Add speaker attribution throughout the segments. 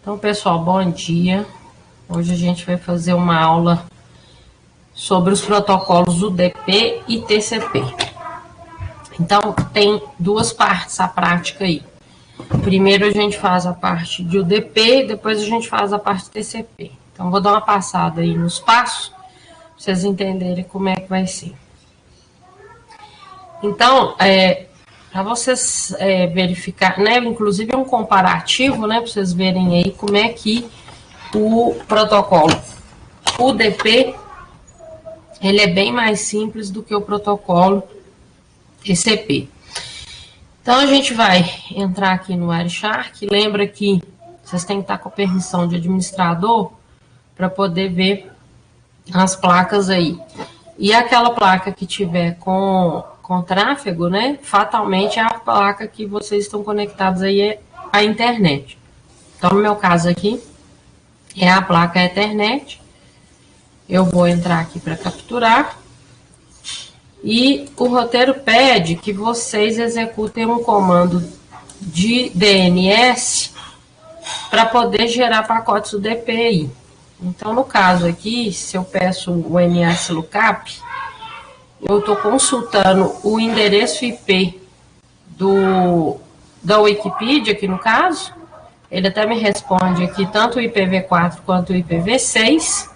Speaker 1: Então, pessoal, bom dia. Hoje a gente vai fazer uma aula sobre os protocolos UDP e TCP. Então, tem duas partes a prática aí. Primeiro a gente faz a parte de UDP, depois a gente faz a parte de TCP. Então, vou dar uma passada aí nos passos, para vocês entenderem como é que vai ser. Então, para vocês verificar, né, inclusive é um comparativo, né, para vocês verem aí como é que o protocolo UDP, ele é bem mais simples do que o protocolo TCP. Então, a gente vai entrar aqui no Wireshark. Lembra que vocês têm que estar com a permissão de administrador para poder ver as placas aí. E aquela placa que tiver com tráfego, né, fatalmente é a placa que vocês estão conectados aí à internet. Então, no meu caso aqui, é a placa Ethernet. Eu vou entrar aqui para capturar. E o roteiro pede que vocês executem um comando de DNS para poder gerar pacotes UDP aí. Então, no caso aqui, se eu peço o NSLookup, eu estou consultando o endereço IP da Wikipedia, aqui no caso. Ele até me responde aqui tanto o IPv4 quanto o IPv6.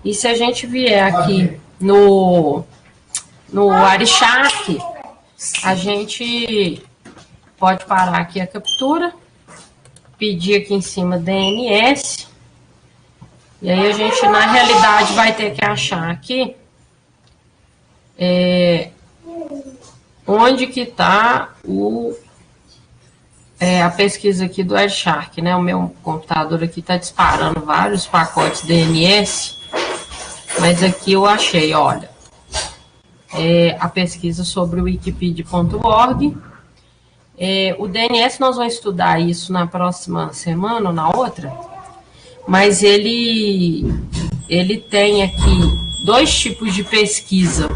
Speaker 1: E se a gente vier aqui no Wireshark, a gente pode parar aqui a captura, pedir aqui em cima DNS, e aí a gente, na realidade, vai ter que achar aqui onde que está a pesquisa aqui do Wireshark, né? O meu computador aqui está disparando vários pacotes DNS, mas aqui eu achei, olha, a pesquisa sobre o wikipedia.org. O DNS nós vamos estudar isso na próxima semana ou na outra, mas ele tem aqui dois tipos de pesquisa.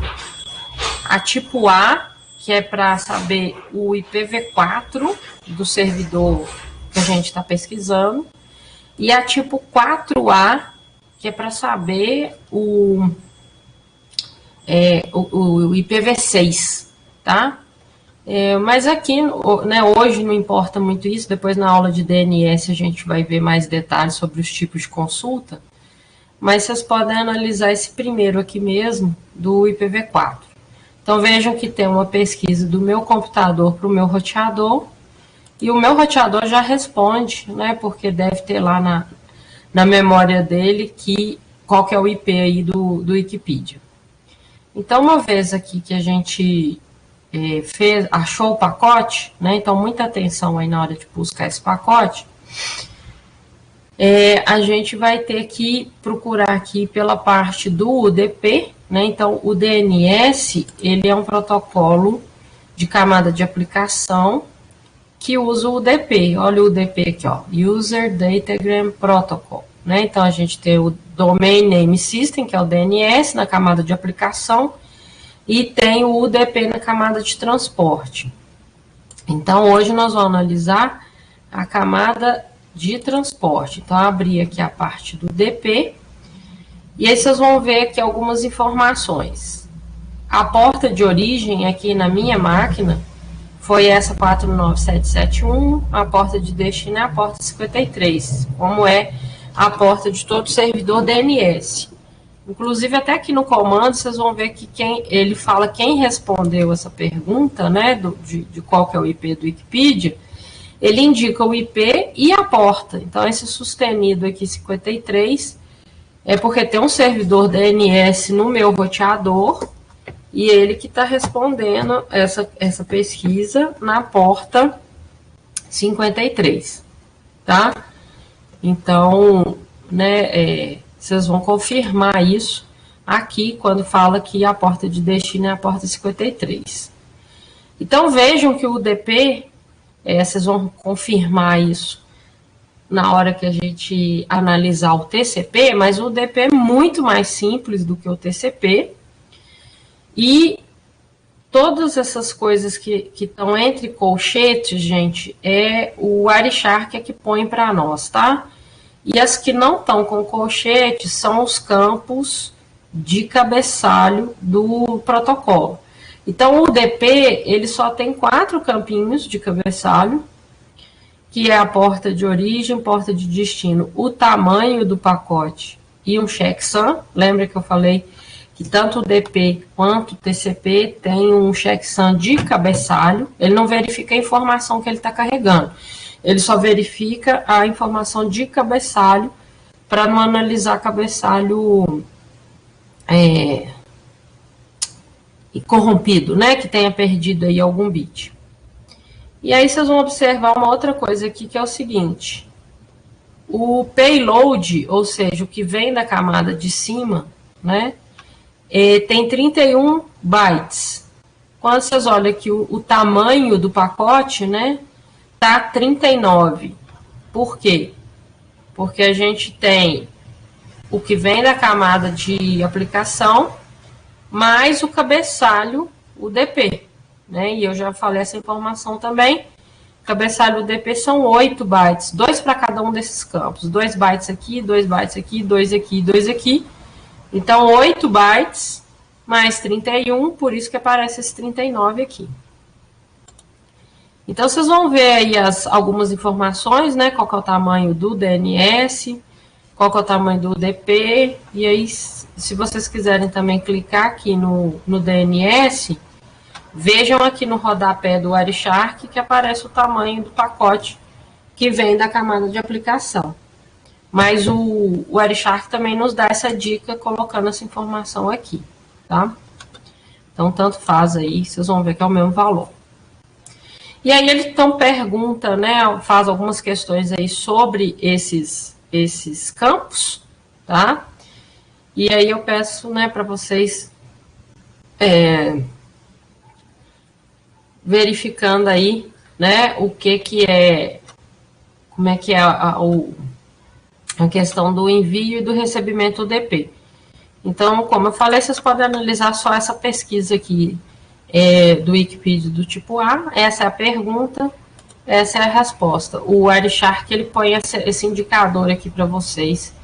Speaker 1: A tipo A, que é para saber o IPv4 do servidor que a gente está pesquisando, e a tipo 4A, que é para saber o IPv6, tá? Mas aqui, né, hoje não importa muito isso, depois na aula de DNS a gente vai ver mais detalhes sobre os tipos de consulta, mas vocês podem analisar esse primeiro aqui mesmo, do IPv4. Então vejam que tem uma pesquisa do meu computador para o meu roteador, e o meu roteador já responde, né, porque deve ter lá na memória dele qual que é o IP aí do Wikipedia. Então, uma vez aqui que a gente achou o pacote, né? Então, muita atenção aí na hora de buscar esse pacote. A gente vai ter que procurar aqui pela parte do UDP, né? Então, o DNS, ele é um protocolo de camada de aplicação que usa o UDP. Olha o UDP aqui, ó, User Datagram Protocol, né? Então, a gente tem o Domain Name System, que é o DNS, na camada de aplicação, e tem o UDP na camada de transporte. Então, hoje nós vamos analisar a camada de transporte. Então, abrir aqui a parte do UDP, e aí vocês vão ver aqui algumas informações. A porta de origem aqui na minha máquina foi essa 49771, a porta de destino é a porta 53, como é a porta de todo servidor DNS. Inclusive, até aqui no comando, vocês vão ver que ele fala quem respondeu essa pergunta, né, de qual que é o IP do Wikipedia, ele indica o IP e a porta. Então, esse sustenido aqui, 53, é porque tem um servidor DNS no meu roteador, e ele que está respondendo essa pesquisa na porta 53, tá? Então, né, vocês vão confirmar isso aqui quando fala que a porta de destino é a porta 53. Então, vejam que o UDP, vocês vão confirmar isso na hora que a gente analisar o TCP, mas o UDP é muito mais simples do que o TCP, e todas essas coisas que estão entre colchetes, gente, é o Wireshark que põe para nós, tá? E as que não estão com colchete são os campos de cabeçalho do protocolo. Então, o DP, ele só tem 4 campinhos de cabeçalho, que é a porta de origem, porta de destino, o tamanho do pacote e um checksum. Lembra que eu falei que tanto o DP quanto o TCP tem um checksum de cabeçalho. Ele não verifica a informação que ele está carregando. Ele só verifica a informação de cabeçalho para não analisar cabeçalho corrompido, né? Que tenha perdido aí algum bit. E aí vocês vão observar uma outra coisa aqui, que é o seguinte. O payload, ou seja, o que vem da camada de cima, né? Tem 31 bytes. Quando vocês olham aqui o tamanho do pacote, né? Tá 39. Por quê? Porque a gente tem o que vem da camada de aplicação, mais o cabeçalho, o DP. Né? E eu já falei essa informação também. Cabeçalho UDP são 8 bytes, 2 para cada um desses campos. 2 bytes aqui, 2 bytes aqui, 2 aqui, 2 aqui. Então, 8 bytes mais 31, por isso que aparece esse 39 aqui. Então, vocês vão ver aí algumas informações, né? Qual que é o tamanho do DNS, qual que é o tamanho do UDP. E aí, se vocês quiserem também clicar aqui no DNS... Vejam aqui no rodapé do Wireshark que aparece o tamanho do pacote que vem da camada de aplicação. Mas o Wireshark também nos dá essa dica colocando essa informação aqui, tá? Então, tanto faz aí, vocês vão ver que é o mesmo valor. E aí ele então pergunta, né, faz algumas questões aí sobre esses campos, tá? E aí eu peço, né, para vocês... verificando aí, né, o que é, como é que é a questão do envio e do recebimento UDP. Então, como eu falei, vocês podem analisar só essa pesquisa aqui do Wikipedia do tipo A. Essa é a pergunta, essa é a resposta. O Wireshark, ele põe esse indicador aqui para vocês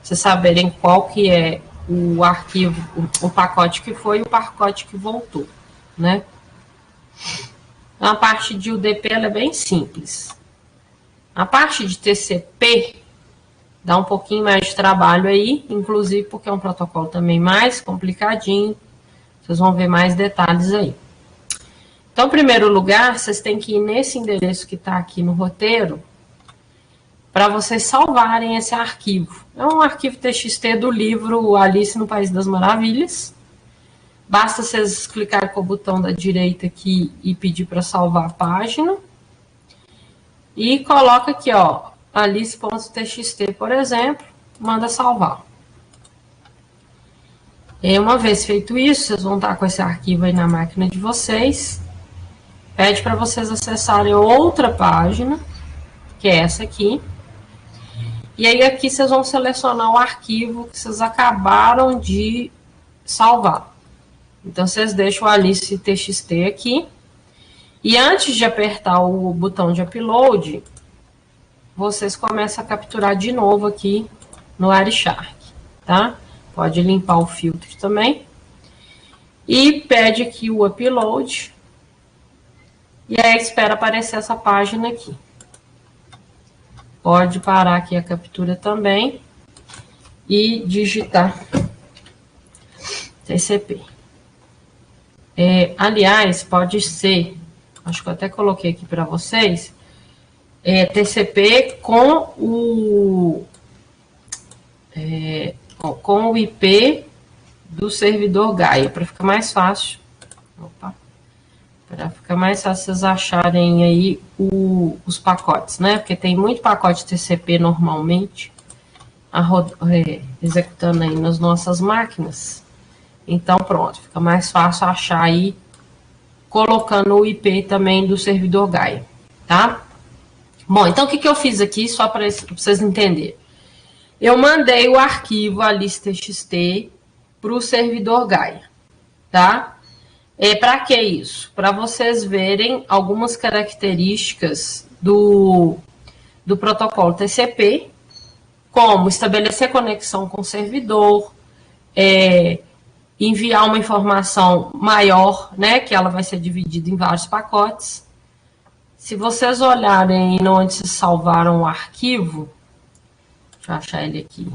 Speaker 1: saberem qual que é o arquivo, o pacote que foi e o pacote que voltou, né? A parte de UDP ela é bem simples. A parte de TCP dá um pouquinho mais de trabalho aí, inclusive porque é um protocolo também mais complicadinho. Vocês vão ver mais detalhes aí. Então, em primeiro lugar, vocês têm que ir nesse endereço que está aqui no roteiro para vocês salvarem esse arquivo. É um arquivo TXT do livro Alice no País das Maravilhas. Basta vocês clicarem com o botão da direita aqui e pedir para salvar a página. E coloca aqui, ó, alice.txt, por exemplo, manda salvar. E uma vez feito isso, vocês vão estar com esse arquivo aí na máquina de vocês. Pede para vocês acessarem outra página, que é essa aqui. E aí aqui vocês vão selecionar o arquivo que vocês acabaram de salvar. Então, vocês deixam o Alice TXT aqui. E antes de apertar o botão de upload, vocês começam a capturar de novo aqui no Wireshark, tá? Pode limpar o filtro também. E pede aqui o upload. E aí espera aparecer essa página aqui. Pode parar aqui a captura também. E digitar TCP. Aliás, pode ser, acho que eu até coloquei aqui para vocês, TCP com o IP do servidor Gaia, para ficar mais fácil. Para ficar mais fácil vocês acharem aí os pacotes, né? Porque tem muito pacote TCP normalmente executando aí nas nossas máquinas. Então, pronto, fica mais fácil achar aí, colocando o IP também do servidor Gaia, tá? Bom, então o que eu fiz aqui, só para vocês entenderem? Eu mandei o arquivo alice.txt para o servidor Gaia, tá? Para que isso? Para vocês verem algumas características do protocolo TCP, como estabelecer conexão com o servidor, enviar uma informação maior, né, que ela vai ser dividida em vários pacotes. Se vocês olharem onde se salvaram o arquivo, deixa eu achar ele aqui.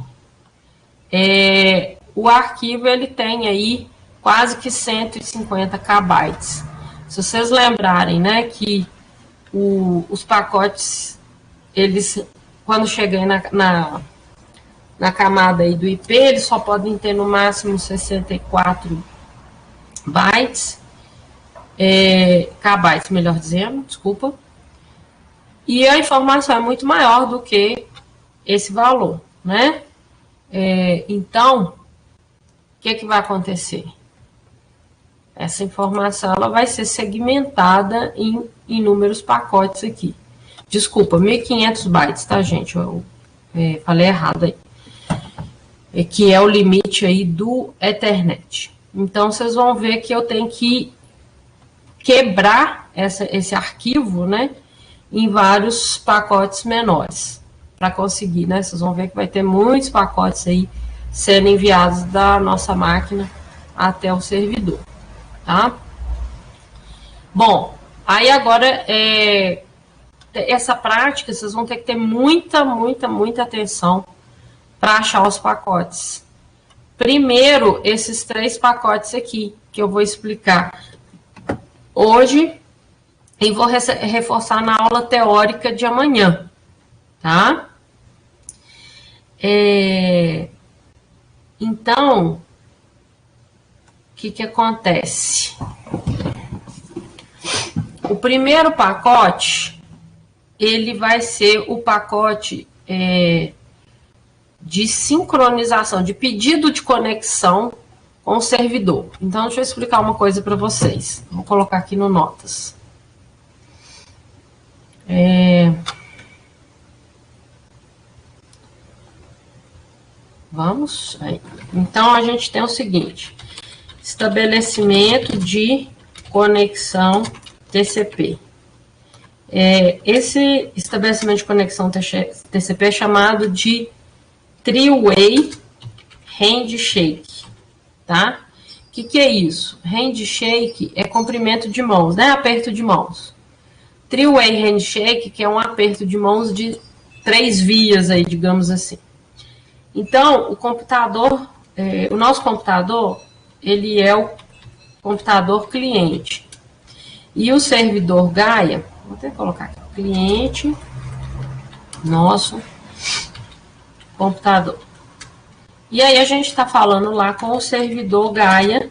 Speaker 1: O arquivo ele tem aí quase que 150 KB. Se vocês lembrarem, né, que os pacotes, eles, quando chegarem na camada aí do IP, eles só podem ter no máximo 64 bytes, kbytes, melhor dizendo, desculpa. E a informação é muito maior do que esse valor, né? Então, o que vai acontecer? Essa informação ela vai ser segmentada em inúmeros pacotes aqui. Desculpa, 1.500 bytes, tá, gente? Eu falei errado aí. Que é o limite aí do Ethernet. Então, vocês vão ver que eu tenho que quebrar esse arquivo, né, em vários pacotes menores, para conseguir, né? Vocês vão ver que vai ter muitos pacotes aí sendo enviados da nossa máquina até o servidor, tá? Bom, aí agora, essa prática, vocês vão ter que ter muita atenção para achar os pacotes. Primeiro, esses 3 pacotes aqui, que eu vou explicar hoje e vou reforçar na aula teórica de amanhã, tá? Então, o que acontece? O primeiro pacote, ele vai ser o pacote de sincronização, de pedido de conexão com o servidor. Então, deixa eu explicar uma coisa para vocês. Vou colocar aqui no Notas. Vamos aí. Então, a gente tem o seguinte: estabelecimento de conexão TCP. Esse estabelecimento de conexão TCP é chamado de Three-Way Handshake, tá? O que é isso? Handshake é comprimento de mãos, né? Aperto de mãos. Three-Way Handshake, que é um aperto de mãos de 3 vias aí, digamos assim. Então, o computador, o nosso computador, ele é o computador cliente. E o servidor Gaia, vou até colocar aqui, cliente, nosso computador. E aí a gente está falando lá com o servidor Gaia,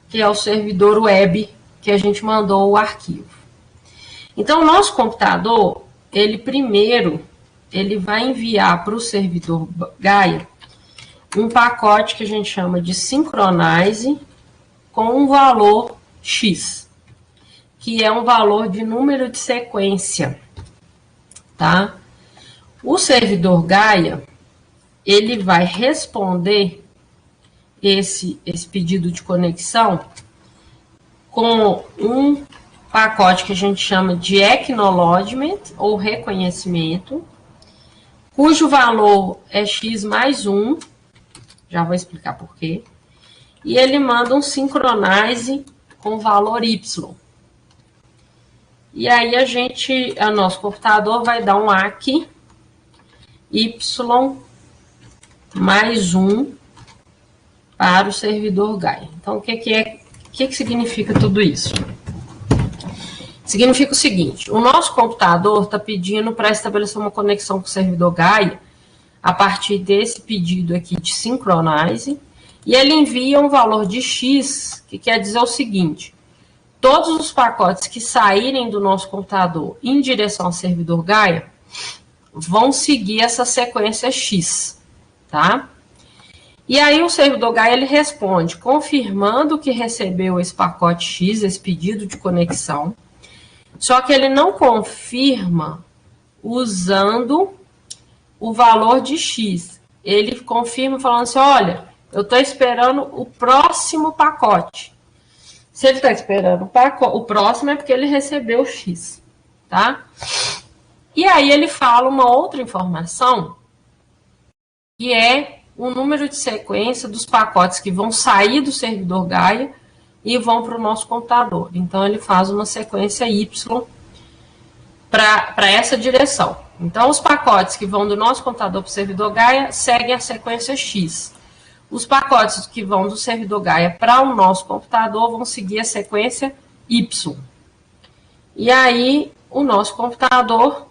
Speaker 1: que é o servidor web que a gente mandou o arquivo. Então, o nosso computador, ele vai enviar para o servidor Gaia um pacote que a gente chama de Synchronize com um valor X, que é um valor de número de sequência, tá? O servidor Gaia, ele vai responder esse pedido de conexão com um pacote que a gente chama de Acknowledgement, ou reconhecimento, cujo valor é x mais 1, já vou explicar por quê, e ele manda um Synchronize com valor y. E aí o nosso computador vai dar um ACK y mais 1 para o servidor Gaia. Então, o que significa tudo isso? Significa o seguinte: o nosso computador está pedindo para estabelecer uma conexão com o servidor Gaia a partir desse pedido aqui de Synchronize, e ele envia um valor de X, que quer dizer o seguinte: todos os pacotes que saírem do nosso computador em direção ao servidor Gaia vão seguir essa sequência X, tá? E aí o servidor Gaia ele responde confirmando que recebeu esse pacote X, esse pedido de conexão, só que ele não confirma usando o valor de X. Ele confirma falando assim: olha, eu estou esperando o próximo pacote. Se ele está esperando o próximo é porque ele recebeu o X, tá? E aí ele fala uma outra informação, que é o número de sequência dos pacotes que vão sair do servidor Gaia e vão para o nosso computador. Então, ele faz uma sequência Y para essa direção. Então, os pacotes que vão do nosso computador para o servidor Gaia seguem a sequência X. Os pacotes que vão do servidor Gaia para o nosso computador vão seguir a sequência Y. E aí, o nosso computador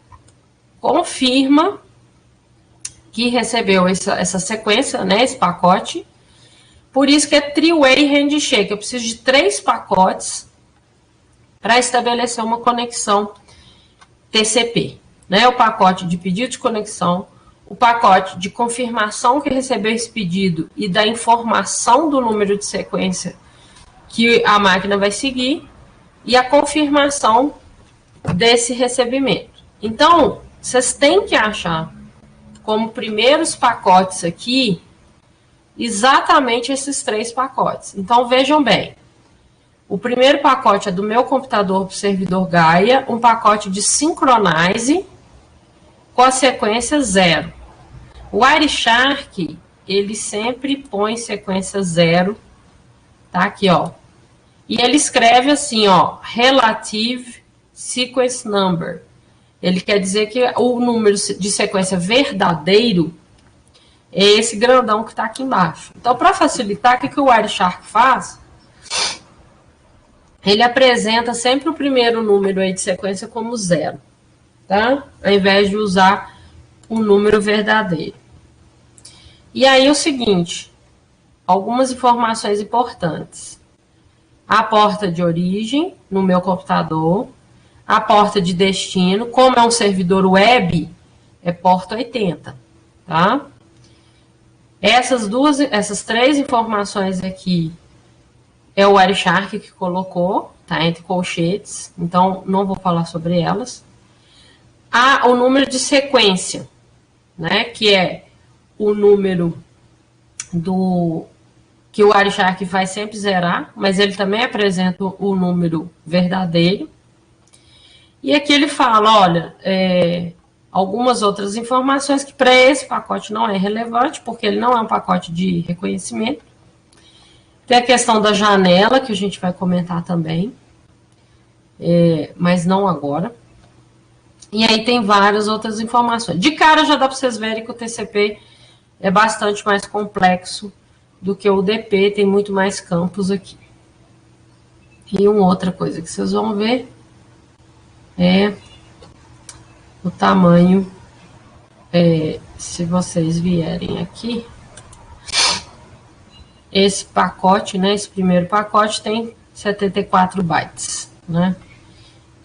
Speaker 1: confirma que recebeu essa sequência, né, esse pacote. Por isso que é three-way handshake. Eu preciso de 3 pacotes para estabelecer uma conexão TCP. Né? O pacote de pedido de conexão, o pacote de confirmação que recebeu esse pedido e da informação do número de sequência que a máquina vai seguir, e a confirmação desse recebimento. Então, vocês têm que achar como primeiros pacotes aqui exatamente esses 3 pacotes. Então, vejam bem. O primeiro pacote é do meu computador para o servidor Gaia, um pacote de Synchronize com a sequência 0. O Wireshark, ele sempre põe sequência 0, tá? Aqui, ó. E ele escreve assim, ó, Relative Sequence Number. Ele quer dizer que o número de sequência verdadeiro é esse grandão que está aqui embaixo. Então, para facilitar, o que o Wireshark faz? Ele apresenta sempre o primeiro número aí de sequência como 0, tá? Ao invés de usar o número verdadeiro. E aí o seguinte, algumas informações importantes. A porta de origem no meu computador, a porta de destino, como é um servidor web, é porta 80, tá? Essas 3 informações aqui é o Wireshark que colocou, tá? Entre colchetes, então não vou falar sobre elas. Há o número de sequência, né? Que é o número que o Wireshark vai sempre zerar, mas ele também apresenta o número verdadeiro. E aqui ele fala, olha, algumas outras informações que para esse pacote não é relevante, porque ele não é um pacote de reconhecimento. Tem a questão da janela, que a gente vai comentar também, mas não agora. E aí tem várias outras informações. De cara já dá para vocês verem que o TCP é bastante mais complexo do que o UDP, tem muito mais campos aqui. E uma outra coisa que vocês vão ver é o tamanho, se vocês vierem aqui, esse pacote, né, esse primeiro pacote tem 74 bytes, né,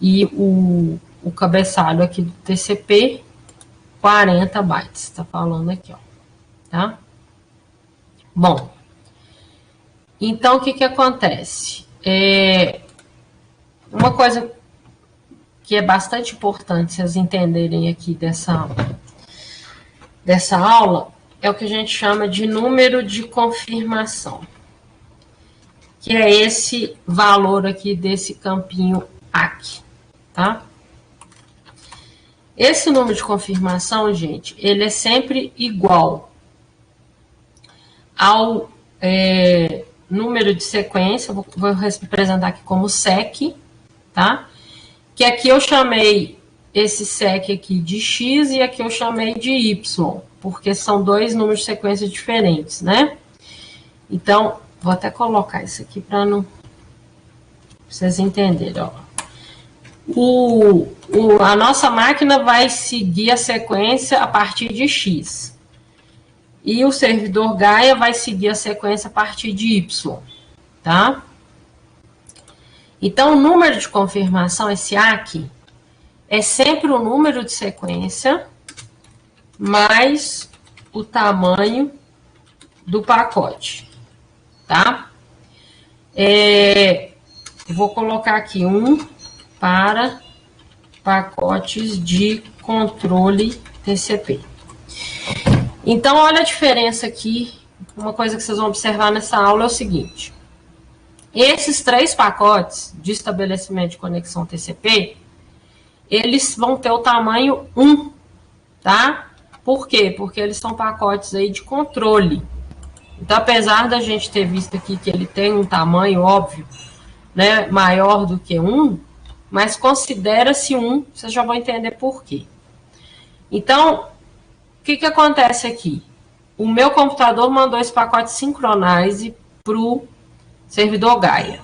Speaker 1: e o cabeçalho aqui do TCP, 40 bytes, está falando aqui, ó, tá? Bom, então o que acontece? Uma coisa que é bastante importante vocês entenderem aqui dessa aula é o que a gente chama de número de confirmação, que é esse valor aqui desse campinho aqui, tá? Esse número de confirmação, gente, ele é sempre igual ao número de sequência, vou representar aqui como SEC, tá? Que aqui eu chamei esse SEC aqui de X e aqui eu chamei de Y, porque são 2 números de sequência diferentes, né? Então, vou até colocar isso aqui para vocês entenderem, ó. A nossa máquina vai seguir a sequência a partir de X. E o servidor Gaia vai seguir a sequência a partir de Y, tá? Então, o número de confirmação, esse ACK, é sempre o número de sequência mais o tamanho do pacote, tá? Vou colocar aqui para pacotes de controle TCP. Então, olha a diferença aqui. Uma coisa que vocês vão observar nessa aula é o seguinte. Esses 3 pacotes de estabelecimento de conexão TCP, eles vão ter o tamanho 1, tá? Por quê? Porque eles são pacotes aí de controle. Então, apesar da gente ter visto aqui que ele tem um tamanho, óbvio, né, maior do que 1, mas considera-se 1, vocês já vão entender por quê. Então, o que acontece aqui? O meu computador mandou esse pacote Synchronize para o servidor Gaia.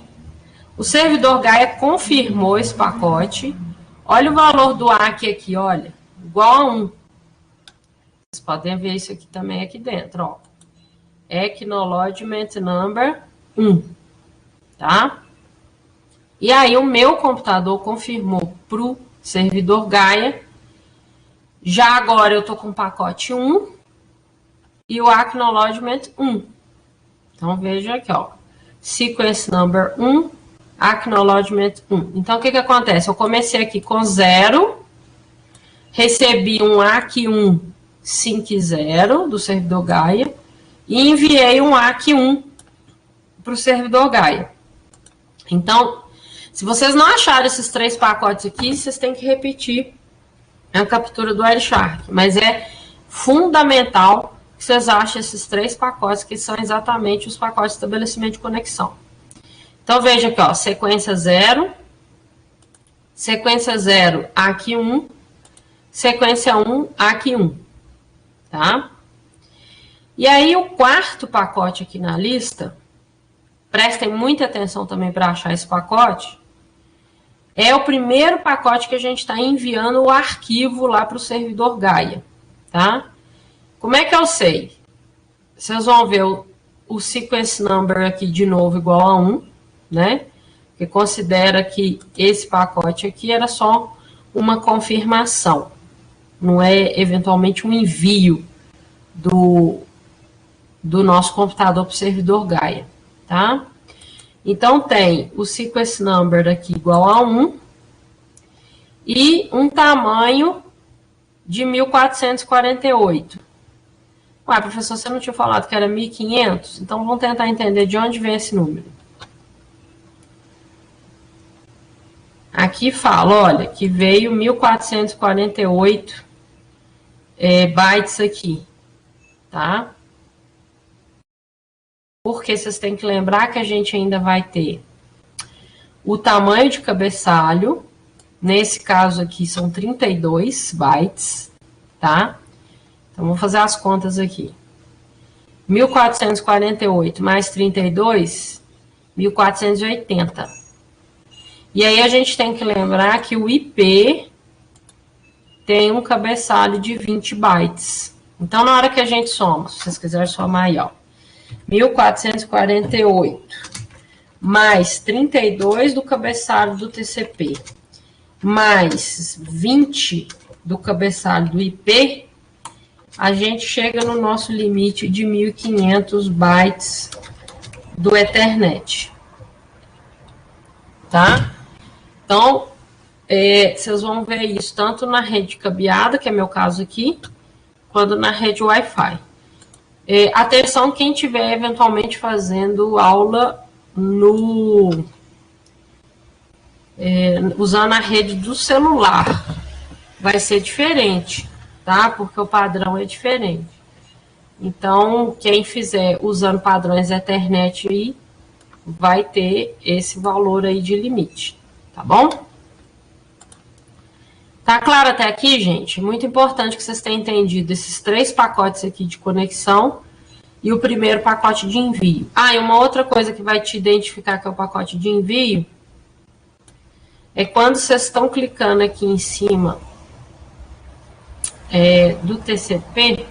Speaker 1: O servidor Gaia confirmou esse pacote. Olha o valor do ACK aqui, olha, igual a 1. Vocês podem ver isso aqui também aqui dentro, ó. Acknowledgement number 1, tá? E aí o meu computador confirmou para o servidor Gaia. Já agora eu estou com o pacote 1 e o acknowledgement 1. Então veja aqui, ó. Sequence number 1, acknowledgement 1. Então o que acontece? Eu comecei aqui com 0, recebi um ACK1 sync 0 do servidor Gaia e enviei um ACK1 para o servidor Gaia. Então, se vocês não acharem esses 3 pacotes aqui, vocês têm que repetir a captura do Wireshark. Mas é fundamental que vocês achem esses 3 pacotes, que são exatamente os pacotes de estabelecimento de conexão. Então, veja aqui, ó, sequência 0, ACK1, sequência 1, ACK1, tá? E aí, o 4º pacote aqui na lista, prestem muita atenção também para achar esse pacote, é o primeiro pacote que a gente está enviando o arquivo lá para o servidor Gaia, tá? Como é que eu sei? Vocês vão ver o sequence number aqui de novo igual a 1, né? Que considera que esse pacote aqui era só uma confirmação, não é eventualmente um envio do nosso computador para o servidor Gaia, tá? Então, tem o sequence number aqui igual a 1 e um tamanho de 1448. Ué, professor, você não tinha falado que era 1500? Então, vamos tentar entender de onde vem esse número. Aqui fala, olha, que veio 1448 bytes aqui, tá? Porque vocês têm que lembrar que a gente ainda vai ter o tamanho de cabeçalho, nesse caso aqui são 32 bytes, tá? Então, vou fazer as contas aqui. 1448 mais 32, 1480. E aí a gente tem que lembrar que o IP tem um cabeçalho de 20 bytes. Então, na hora que a gente soma, se vocês quiserem somar aí, ó, 1448 mais 32 do cabeçalho do TCP, mais 20 do cabeçalho do IP, a gente chega no nosso limite de 1500 bytes do Ethernet. Tá? Então, vocês vão ver isso tanto na rede cabeada, que é meu caso aqui, quanto na rede Wi-Fi. Atenção quem estiver eventualmente fazendo aula usando a rede do celular. Vai ser diferente, tá? Porque o padrão é diferente. Então, quem fizer usando padrões Ethernet aí, vai ter esse valor aí de limite, tá bom? Tá claro até aqui, gente? Muito importante que vocês tenham entendido esses 3 pacotes aqui de conexão e o primeiro pacote de envio. Ah, e uma outra coisa que vai te identificar que é o pacote de envio é quando vocês estão clicando aqui em cima do TCP,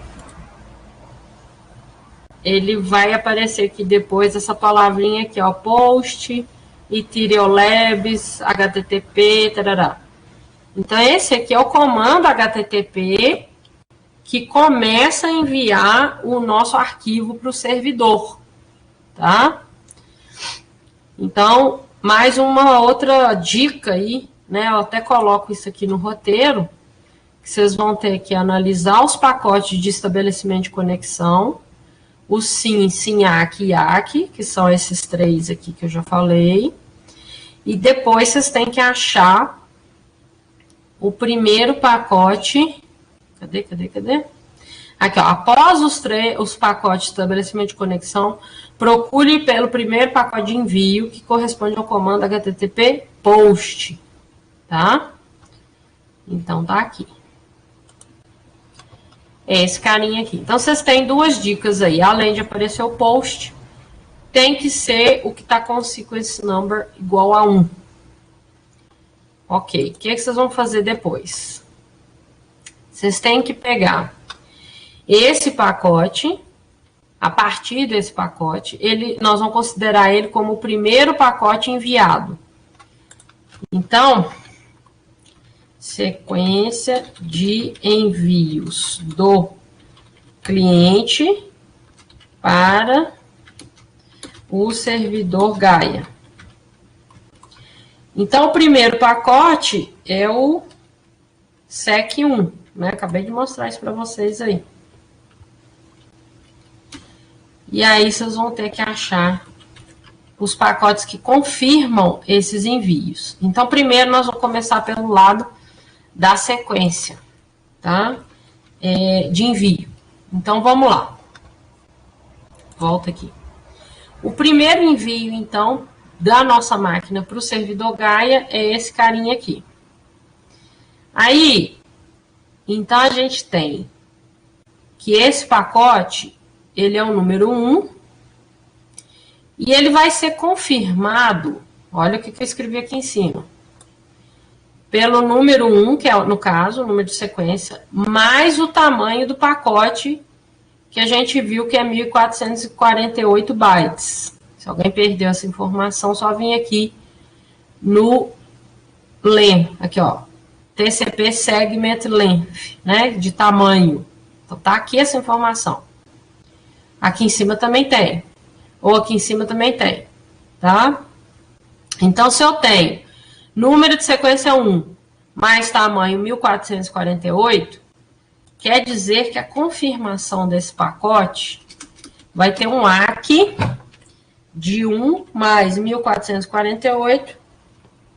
Speaker 1: ele vai aparecer aqui depois essa palavrinha aqui, ó, post, Ethereum Labs, HTTP, tarará. Então, esse aqui é o comando HTTP que começa a enviar o nosso arquivo para o servidor, tá? Então, mais uma outra dica aí, né? Eu até coloco isso aqui no roteiro, que vocês vão ter que analisar os pacotes de estabelecimento de conexão, o SIM, SINHAC e IAC, que são esses três aqui que eu já falei. E depois vocês têm que achar o primeiro pacote. Cadê? Aqui, ó, após os pacotes de estabelecimento de conexão, procure pelo primeiro pacote de envio, que corresponde ao comando HTTP POST, tá? Então, tá aqui. É esse carinha aqui. Então, vocês têm duas dicas aí. Além de aparecer o POST, tem que ser o que está com o sequence number igual a 1. Ok. O que vocês vão fazer depois? Vocês têm que pegar esse pacote. A partir desse pacote, nós vamos considerar ele como o primeiro pacote enviado. Então, sequência de envios do cliente para o servidor Gaia. Então, o primeiro pacote é o SEC1, né? Acabei de mostrar isso para vocês aí. E aí, vocês vão ter que achar os pacotes que confirmam esses envios. Então, primeiro, nós vamos começar pelo lado da sequência, tá? De envio. Então, vamos lá. Volta aqui. O primeiro envio, então, da nossa máquina para o servidor Gaia é esse carinha aqui. Aí, então, a gente tem que esse pacote, ele é o número 1, e ele vai ser confirmado, olha o que eu escrevi aqui em cima, pelo número 1, que é, no caso, o número de sequência, mais o tamanho do pacote, que a gente viu que é 1448 bytes. Se alguém perdeu essa informação, só vem aqui no len, aqui ó, TCP Segment Length, né, de tamanho. Então tá aqui essa informação. Aqui em cima também tem. Ou aqui em cima também tem, tá? Então, se eu tenho número de sequência 1 mais tamanho 1448, quer dizer que a confirmação desse pacote vai ter um ACK de 1 mais 1448,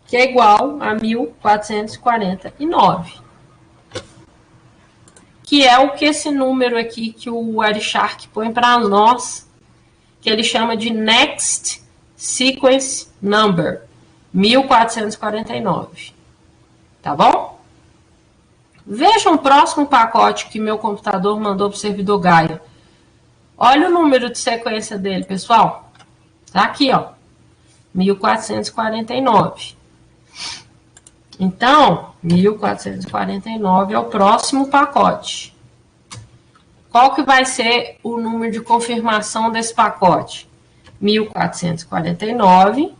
Speaker 1: que é igual a 1449. Que é o que esse número aqui que o Wireshark põe para nós, que ele chama de Next Sequence Number, 1449. Tá bom? Veja um próximo pacote que meu computador mandou para o servidor Gaia. Olha o número de sequência dele, pessoal. Tá aqui, ó. 1449. Então, 1449 é o próximo pacote. Qual que vai ser o número de confirmação desse pacote? 1449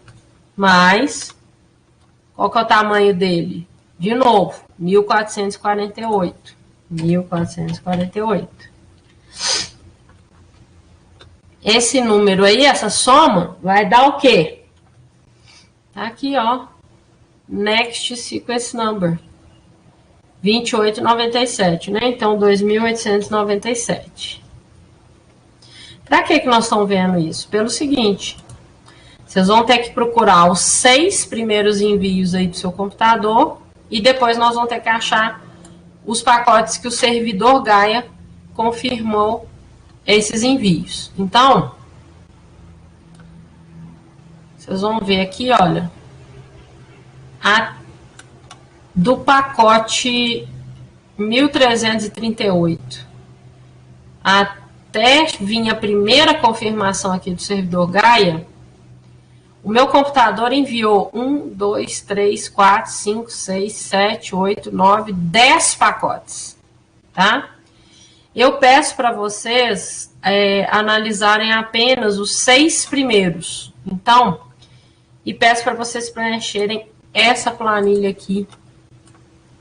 Speaker 1: mais... Qual que é o tamanho dele? De novo, 1448. 1448. Esse número aí, essa soma, vai dar o quê? Tá aqui, ó. Next Sequence Number. 2897, né? Então, 2897. Para que nós estamos vendo isso? Pelo seguinte, vocês vão ter que procurar os 6 primeiros envios aí do seu computador e depois nós vamos ter que achar os pacotes que o servidor Gaia confirmou esses envios. Então, vocês vão ver aqui, olha, do pacote 1338 até vir a primeira confirmação aqui do servidor Gaia, o meu computador enviou 1, 2, 3, 4, 5, 6, 7, 8, 9, 10 pacotes, tá? Eu peço para vocês analisarem apenas os 6 primeiros. Então, e peço para vocês preencherem essa planilha aqui.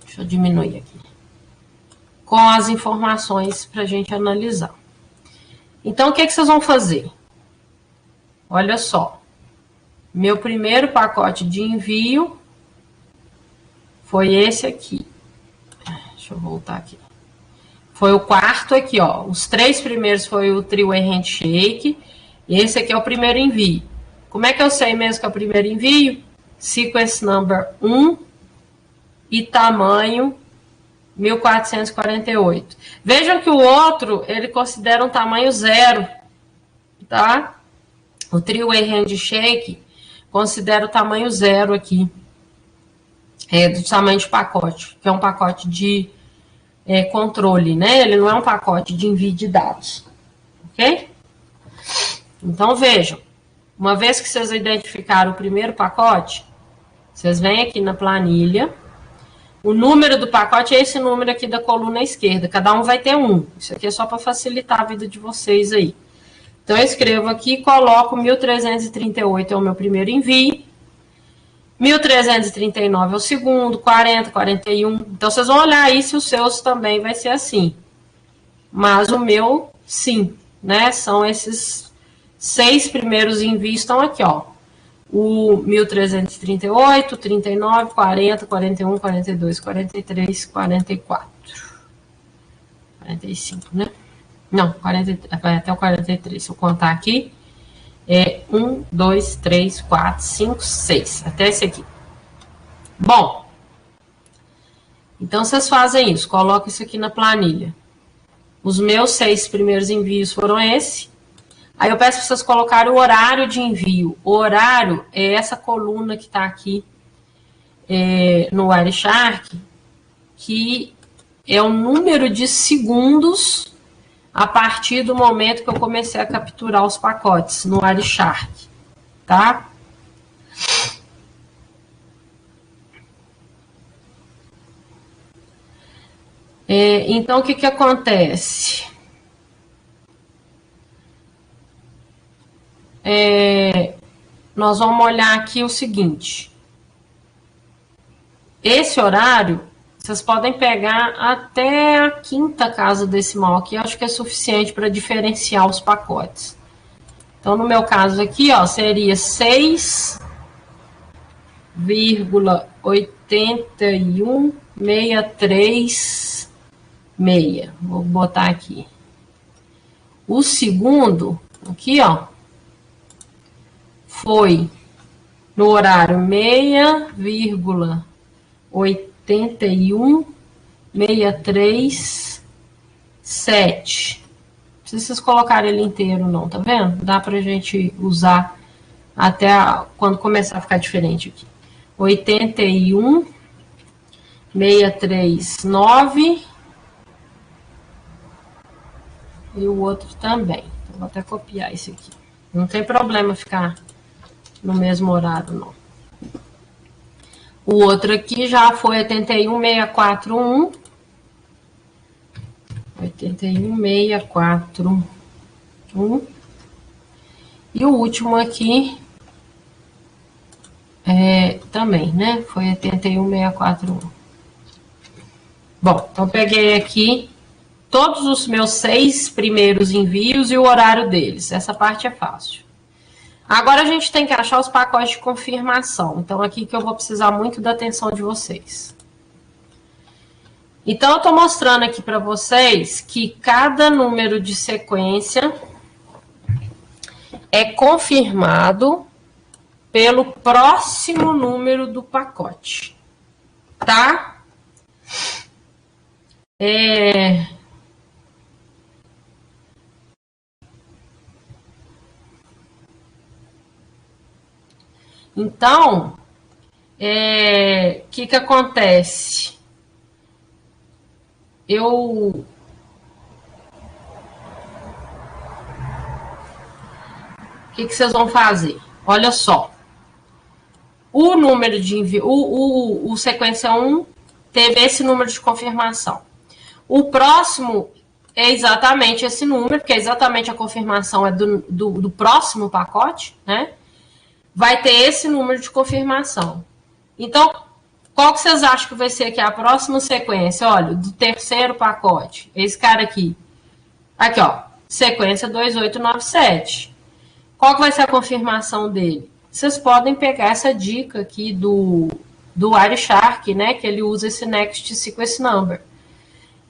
Speaker 1: Deixa eu diminuir aqui. Com as informações para a gente analisar. Então, o que vocês vão fazer? Olha só. Meu primeiro pacote de envio foi esse aqui. Deixa eu voltar aqui. Foi o quarto aqui, ó. Os 3 primeiros foi o Three-Way Handshake. Esse aqui é o primeiro envio. Como é que eu sei mesmo que é o primeiro envio? Sequence number 1 e tamanho 1448. Vejam que o outro, ele considera um tamanho 0, tá? O Three-Way Handshake considera o tamanho 0 aqui, do tamanho de pacote, que é um pacote de controle, né? Ele não é um pacote de envio de dados, ok? Então, vejam, uma vez que vocês identificaram o primeiro pacote, vocês vêm aqui na planilha, o número do pacote é esse número aqui da coluna esquerda, cada um vai ter um. Isso aqui é só para facilitar a vida de vocês aí. Então, eu escrevo aqui, coloco 1338 é o meu primeiro envio, 1339 é o segundo, 40, 41. Então, vocês vão olhar aí se os seus também vai ser assim. Mas o meu, sim, né? São esses 6 primeiros envios estão aqui, ó. O 1338, 39, 40, 41, 42, 43, 44. 45, né? Não, 40, vai até o 43. Se eu contar aqui, 1, 2, 3, 4, 5, 6. Até esse aqui. Bom, então vocês fazem isso. Colocam isso aqui na planilha. Os meus 6 primeiros envios foram esse. Aí eu peço para vocês colocarem o horário de envio. O horário é essa coluna que está aqui no Wireshark, que é o número de segundos a partir do momento que eu comecei a capturar os pacotes no Wireshark, tá? Então, o que acontece? Nós vamos olhar aqui o seguinte. Esse horário, vocês podem pegar até a quinta casa decimal aqui, acho que é suficiente para diferenciar os pacotes. Então, no meu caso aqui, ó, seria 6,81636. Vou botar aqui. O segundo, aqui, ó, foi no horário 6,81637. Não precisa vocês colocarem ele inteiro, não, tá vendo? Dá pra gente usar até quando começar a ficar diferente aqui. 81639 e o outro também. Então, vou até copiar esse aqui. Não tem problema ficar no mesmo horário, não. O outro aqui já foi 81641. 81641. E o último aqui também, né? Foi 81641. Bom, então peguei aqui todos os meus 6 primeiros envios e o horário deles. Essa parte é fácil. Agora a gente tem que achar os pacotes de confirmação. Então, aqui que eu vou precisar muito da atenção de vocês. Então, eu estou mostrando aqui para vocês que cada número de sequência é confirmado pelo próximo número do pacote. Tá? Então, que acontece? O que vocês vão fazer? Olha só. O número de envio, o sequência 1 teve esse número de confirmação. O próximo é exatamente esse número, porque é exatamente a confirmação do próximo pacote, né? Vai ter esse número de confirmação. Então, qual que vocês acham que vai ser aqui a próxima sequência? Olha, do terceiro pacote. Esse cara aqui. Aqui, ó. Sequência 2897. Qual que vai ser a confirmação dele? Vocês podem pegar essa dica aqui do Wireshark, né? Que ele usa esse Next Sequence Number.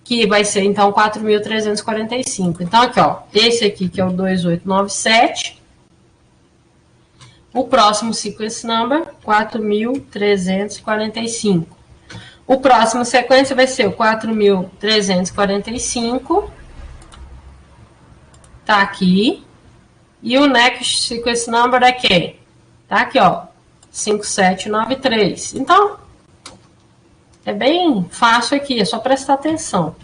Speaker 1: que vai ser, então, 4.345. Então, aqui, ó, esse aqui, que é o 2897. O próximo sequence number, 4.345. O próximo sequência vai ser o 4.345. Tá aqui. E o next sequence number é quem? Tá aqui, ó, 5793. Então, é bem fácil aqui, é só prestar atenção.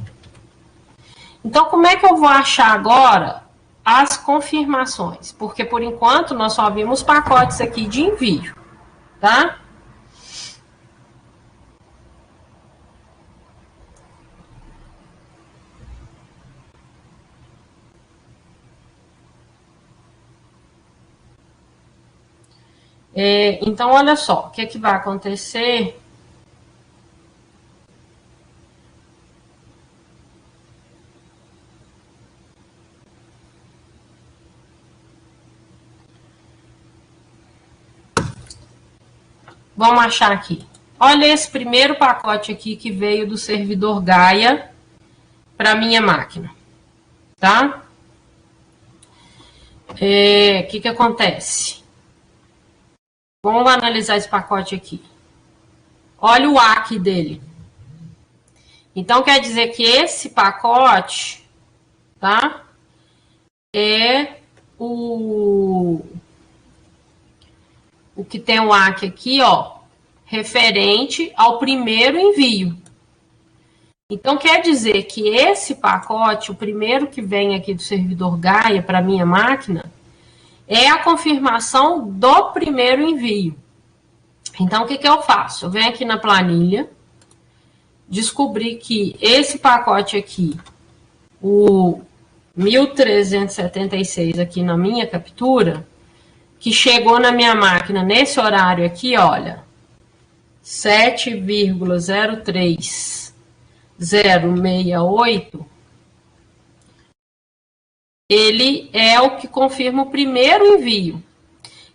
Speaker 1: Então, como é que eu vou achar agora as confirmações? Porque, por enquanto, nós só vimos pacotes aqui de envio, tá? Então, olha só, o que é que vai acontecer? Vamos achar aqui. Olha esse primeiro pacote aqui que veio do servidor Gaia para minha máquina, tá? O que acontece? Vamos analisar esse pacote aqui. Olha o ACK dele. Então, quer dizer que esse pacote, tá? É o que tem o ACK aqui, ó, referente ao primeiro envio. Então, quer dizer que esse pacote, o primeiro que vem aqui do servidor Gaia para minha máquina, é a confirmação do primeiro envio. Então, o que eu faço? Eu venho aqui na planilha, descobri que esse pacote aqui, o 1376 aqui na minha captura, que chegou na minha máquina nesse horário aqui, olha, 7,03068, ele é o que confirma o primeiro envio.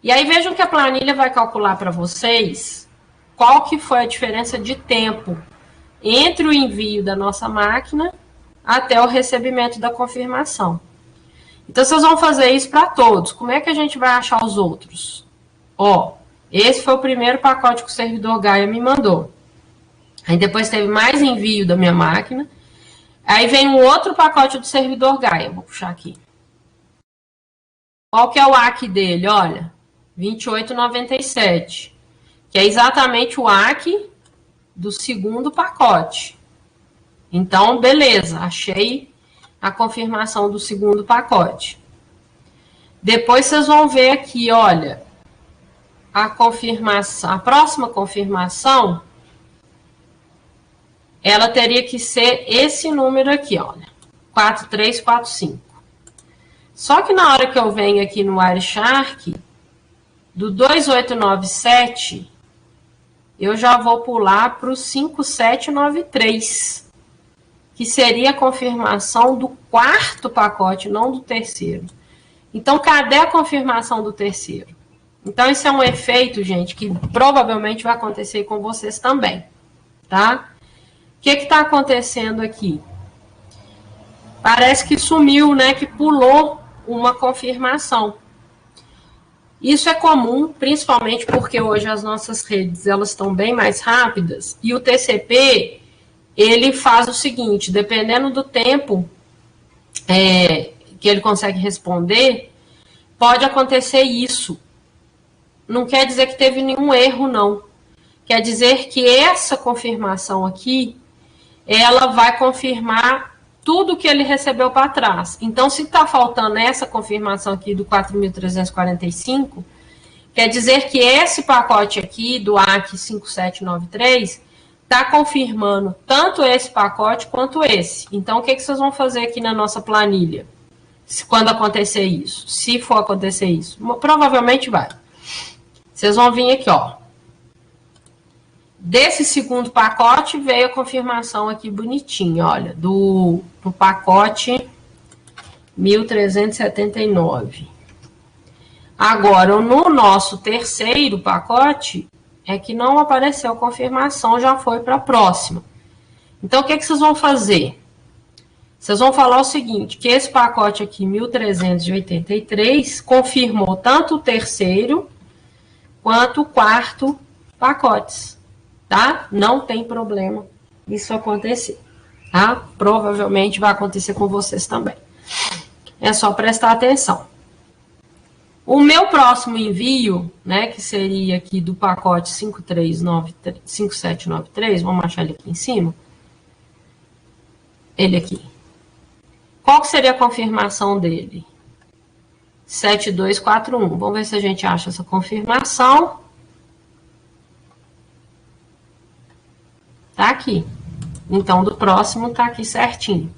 Speaker 1: E aí vejam que a planilha vai calcular para vocês qual que foi a diferença de tempo entre o envio da nossa máquina até o recebimento da confirmação. Então, vocês vão fazer isso para todos. Como é que a gente vai achar os outros? Ó, esse foi o primeiro pacote que o servidor Gaia me mandou. Aí depois teve mais envio da minha máquina. Aí vem um outro pacote do servidor Gaia. Vou puxar aqui. Qual que é o ACK dele? Olha, 2897. Que é exatamente o ACK do segundo pacote. Então, beleza. Achei a confirmação do segundo pacote. Depois vocês vão ver aqui, olha, a confirmação, a próxima confirmação, ela teria que ser esse número aqui, olha, 4345. Só que na hora que eu venho aqui no Wireshark, do 2897, eu já vou pular para o 5793. Que seria a confirmação do quarto pacote, não do terceiro. Então, cadê a confirmação do terceiro? Então, isso é um efeito, gente, que provavelmente vai acontecer com vocês também, tá? O que está acontecendo aqui? Parece que sumiu, né? Que pulou uma confirmação. Isso é comum, principalmente porque hoje as nossas redes elas estão bem mais rápidas e o TCP ele faz o seguinte, dependendo do tempo que ele consegue responder, pode acontecer isso. Não quer dizer que teve nenhum erro, não. Quer dizer que essa confirmação aqui, ela vai confirmar tudo que ele recebeu para trás. Então, se está faltando essa confirmação aqui do 4.345, quer dizer que esse pacote aqui, do ACK 5793, está confirmando tanto esse pacote quanto esse. Então, o que vocês vão fazer aqui na nossa planilha? Quando acontecer isso? Se for acontecer isso. Provavelmente vai. Vocês vão vir aqui, ó. Desse segundo pacote veio a confirmação aqui bonitinha, olha. Do pacote 1379. Agora, no nosso terceiro pacote, é que não apareceu a confirmação, já foi para a próxima. Então, o que vocês vão fazer? Vocês vão falar o seguinte, que esse pacote aqui, 1.383, confirmou tanto o terceiro quanto o quarto pacotes, tá? Não tem problema isso acontecer, tá? Provavelmente vai acontecer com vocês também. É só prestar atenção. O meu próximo envio, né, que seria aqui do pacote 5793, vamos achar ele aqui em cima. Ele aqui. Qual que seria a confirmação dele? 7241. Vamos ver se a gente acha essa confirmação. Tá aqui. Então, do próximo tá aqui certinho,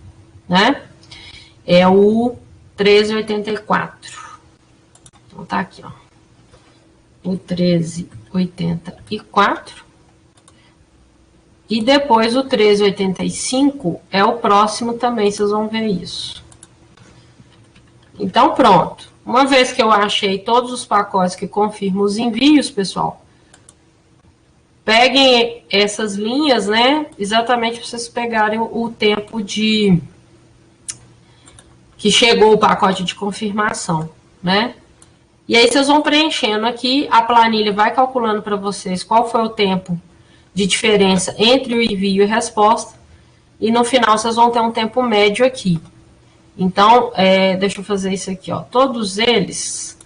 Speaker 1: né? É o 1384. Então, tá aqui, ó. O 1384. E depois o 1385 é o próximo também, vocês vão ver isso. Então, pronto. Uma vez que eu achei todos os pacotes que confirmam os envios, pessoal, peguem essas linhas, né? Exatamente para vocês pegarem o tempo de que chegou o pacote de confirmação, né? E aí vocês vão preenchendo aqui, a planilha vai calculando para vocês qual foi o tempo de diferença entre o envio e a resposta, e no final vocês vão ter um tempo médio aqui. Então, deixa eu fazer isso aqui, ó. Todos eles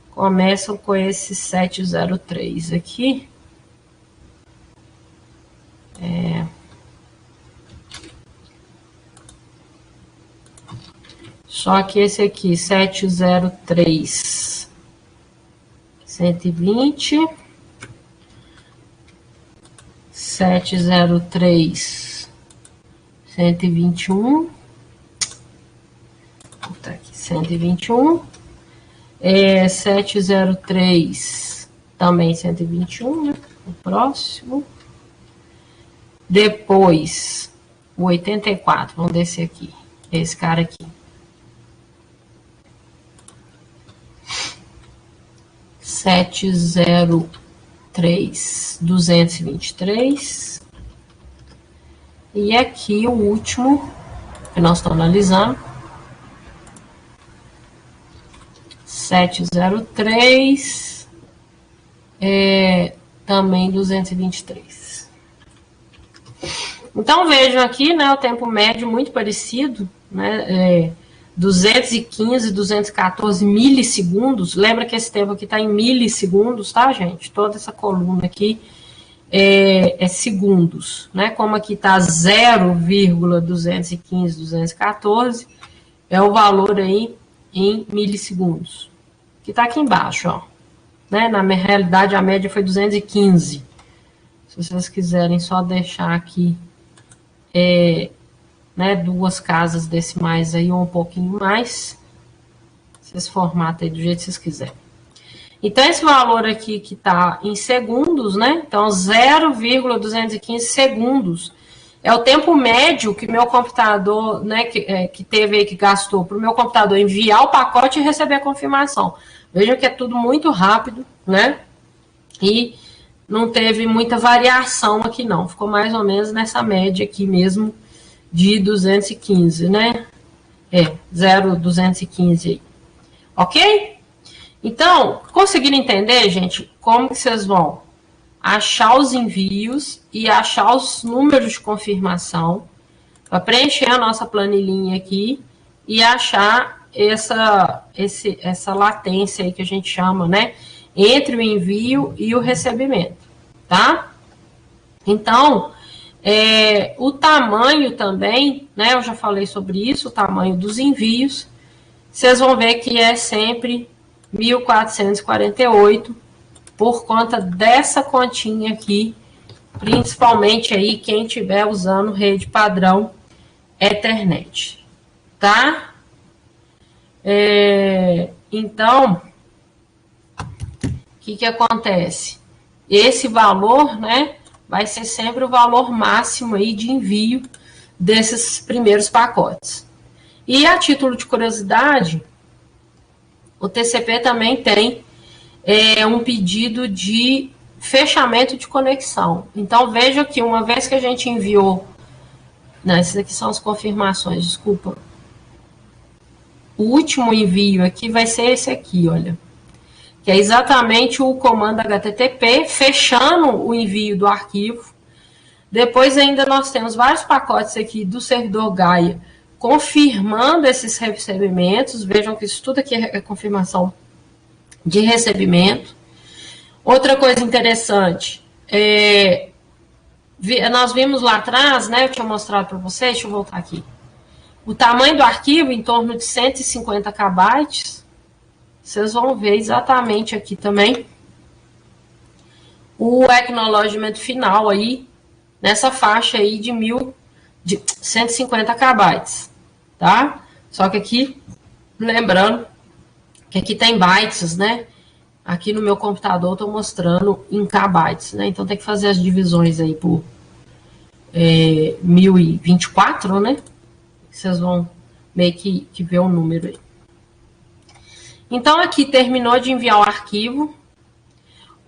Speaker 1: começam com esse 703 aqui. Só que esse aqui, 703, 120, 703, 121, tá aqui, 121, 703, também 121, né? O próximo. Depois, o 84, vamos descer aqui, esse cara aqui. 703, 223. E aqui o último que nós estamos analisando. 703, também 223. Então vejam aqui, né, o tempo médio muito parecido, né, 215, 214 milissegundos. Lembra que esse tempo aqui está em milissegundos, tá, gente? Toda essa coluna aqui é segundos, né? Como aqui está 0,215, 214, é o valor aí em milissegundos. Que está aqui embaixo, ó. Né? Na realidade, a média foi 215. Se vocês quiserem só deixar aqui né, duas casas decimais aí, ou um pouquinho mais, vocês formatam aí do jeito que vocês quiserem. Então, esse valor aqui que está em segundos, né? Então, 0,215 segundos é o tempo médio que meu computador, né, que teve aí, que gastou para o meu computador enviar o pacote e receber a confirmação. Vejam que é tudo muito rápido, né? E não teve muita variação aqui, não. Ficou mais ou menos nessa média aqui mesmo de 215, né? 0,215 aí. Ok? Então, conseguiram entender, gente, como que vocês vão achar os envios e achar os números de confirmação para preencher a nossa planilhinha aqui e achar essa latência aí que a gente chama, né? Entre o envio e o recebimento, tá? Então, o tamanho também, né? Eu já falei sobre isso, o tamanho dos envios. Vocês vão ver que é sempre 1448, por conta dessa continha aqui, principalmente aí quem estiver usando rede padrão Ethernet, tá? Então, o que acontece? Esse valor, né, vai ser sempre o valor máximo aí de envio desses primeiros pacotes. E a título de curiosidade, o TCP também tem um pedido de fechamento de conexão. Então, veja que uma vez que a gente enviou Não, esses aqui são as confirmações, desculpa. O último envio aqui vai ser esse aqui, olha. Que é exatamente o comando HTTP fechando o envio do arquivo. Depois ainda nós temos vários pacotes aqui do servidor Gaia confirmando esses recebimentos. Vejam que isso tudo aqui é confirmação de recebimento. Outra coisa interessante, nós vimos lá atrás, né, eu tinha mostrado para vocês, deixa eu voltar aqui, o tamanho do arquivo em torno de 150 KB, vocês vão ver exatamente aqui também o acknowledgement final aí, nessa faixa aí de 150 KB, tá? Só que aqui, lembrando que aqui tem bytes, né? Aqui no meu computador eu estou mostrando em kbytes, né? Então tem que fazer as divisões aí por 1024, né? Vocês vão meio que ver o número aí. Então aqui terminou de enviar o arquivo.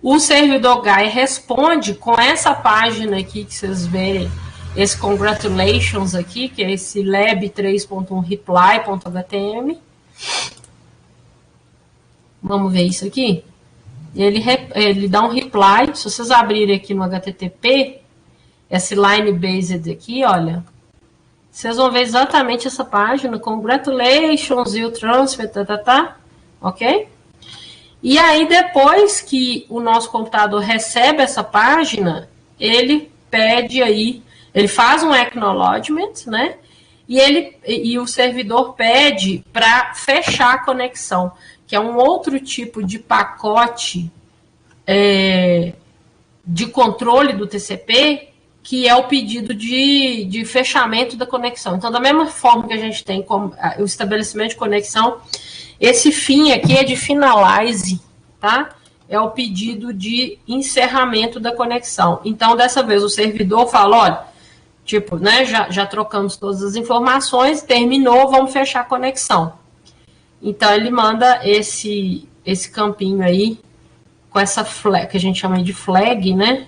Speaker 1: O servidor Gaia responde com essa página aqui que vocês verem, esse congratulations aqui, que é esse lab 3.1 reply.html. Vamos ver isso aqui. Ele dá um reply. Se vocês abrirem aqui no HTTP, esse line based aqui, olha, vocês vão ver exatamente essa página. Congratulations, you transfer, ok? E aí, depois que o nosso computador recebe essa página, ele pede aí, ele faz um acknowledgement, né? E o servidor pede para fechar a conexão, que é um outro tipo de pacote de controle do TCP, que é o pedido de fechamento da conexão. Então, da mesma forma que a gente tem como o estabelecimento de conexão, esse fim aqui é de finalize, tá? É o pedido de encerramento da conexão. Então, dessa vez, o servidor fala, olha, tipo, né, já trocamos todas as informações, terminou, vamos fechar a conexão. Então, ele manda esse campinho aí, com essa flag, que a gente chama de flag, né?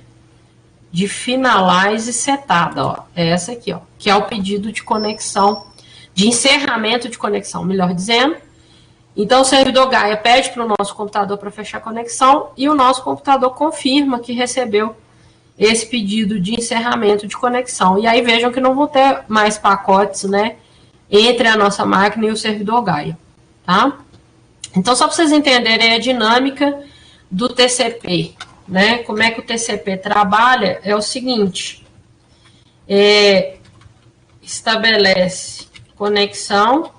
Speaker 1: De finalize setada, ó. É essa aqui, ó. Que é o pedido de conexão, de encerramento de conexão, melhor dizendo. Então, o servidor Gaia pede para o nosso computador para fechar a conexão e o nosso computador confirma que recebeu esse pedido de encerramento de conexão. E aí, vejam que não vão ter mais pacotes, né? Entre a nossa máquina e o servidor Gaia, tá? Então, só para vocês entenderem a dinâmica do TCP, né? Como é que o TCP trabalha? É o seguinte, estabelece conexão,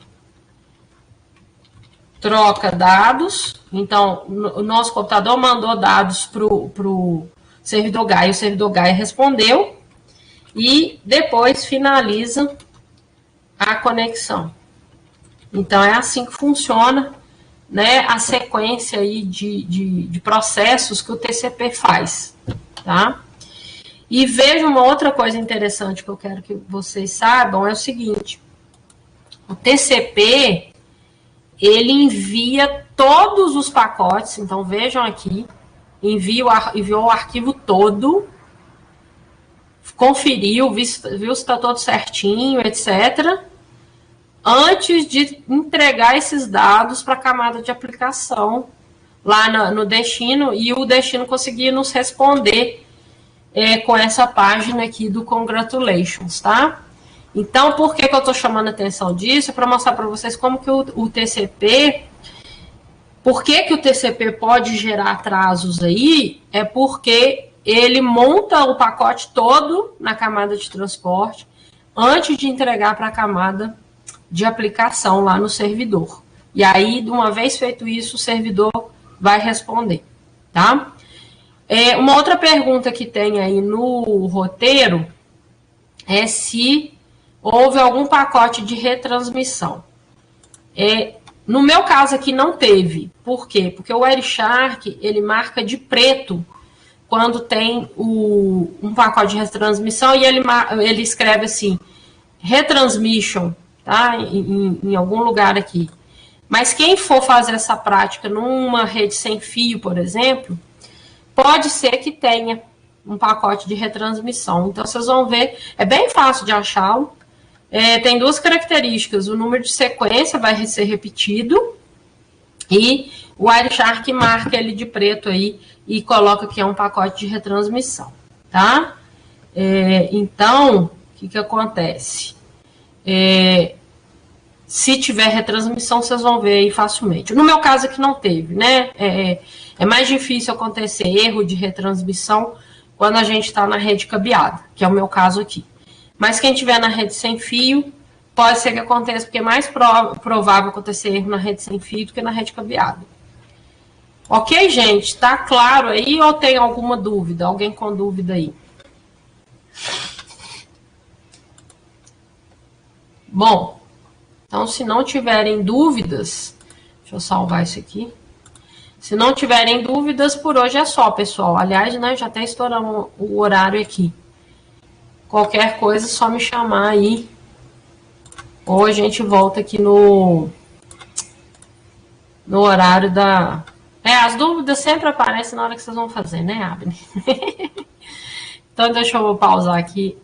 Speaker 1: troca dados, então o nosso computador mandou dados para o servidor Gaia, o servidor Gaia respondeu e depois finaliza a conexão. Então é assim que funciona, né, a sequência aí de processos que o TCP faz, tá? E veja uma outra coisa interessante que eu quero que vocês saibam, é o seguinte, o TCP, ele envia todos os pacotes, então vejam aqui, enviou o arquivo todo, conferiu, viu se está todo certinho, etc., antes de entregar esses dados para a camada de aplicação lá no destino, e o destino conseguir nos responder com essa página aqui do Congratulations, tá? Então, por que eu estou chamando a atenção disso? É para mostrar para vocês como que o TCP, por que o TCP pode gerar atrasos aí, é porque ele monta o pacote todo na camada de transporte antes de entregar para a camada de aplicação lá no servidor. E aí, de uma vez feito isso, o servidor vai responder, tá? Uma outra pergunta que tem aí no roteiro é se houve algum pacote de retransmissão. No meu caso aqui não teve. Por quê? Porque o Wireshark, ele marca de preto quando tem um pacote de retransmissão e ele escreve assim, retransmission, tá? Em algum lugar aqui. Mas quem for fazer essa prática numa rede sem fio, por exemplo, pode ser que tenha um pacote de retransmissão. Então, vocês vão ver, é bem fácil de achá-lo, Tem duas características. O número de sequência vai ser repetido e o Wireshark marca ele de preto aí e coloca que é um pacote de retransmissão, tá? Então, o que acontece? Se tiver retransmissão, vocês vão ver aí facilmente. No meu caso aqui não teve, né? É mais difícil acontecer erro de retransmissão quando a gente está na rede cabeada, que é o meu caso aqui. Mas quem tiver na rede sem fio, pode ser que aconteça, porque é mais provável acontecer erro na rede sem fio do que na rede cabeada. Ok, gente? Tá claro aí ou tem alguma dúvida? Alguém com dúvida aí? Bom, então se não tiverem dúvidas, deixa eu salvar isso aqui. Se não tiverem dúvidas, por hoje é só, pessoal. Aliás, né, já até estouramos o horário aqui. Qualquer coisa, é só me chamar aí. Ou a gente volta aqui no horário da... as dúvidas sempre aparecem na hora que vocês vão fazer, né, Abner? Então, deixa eu pausar aqui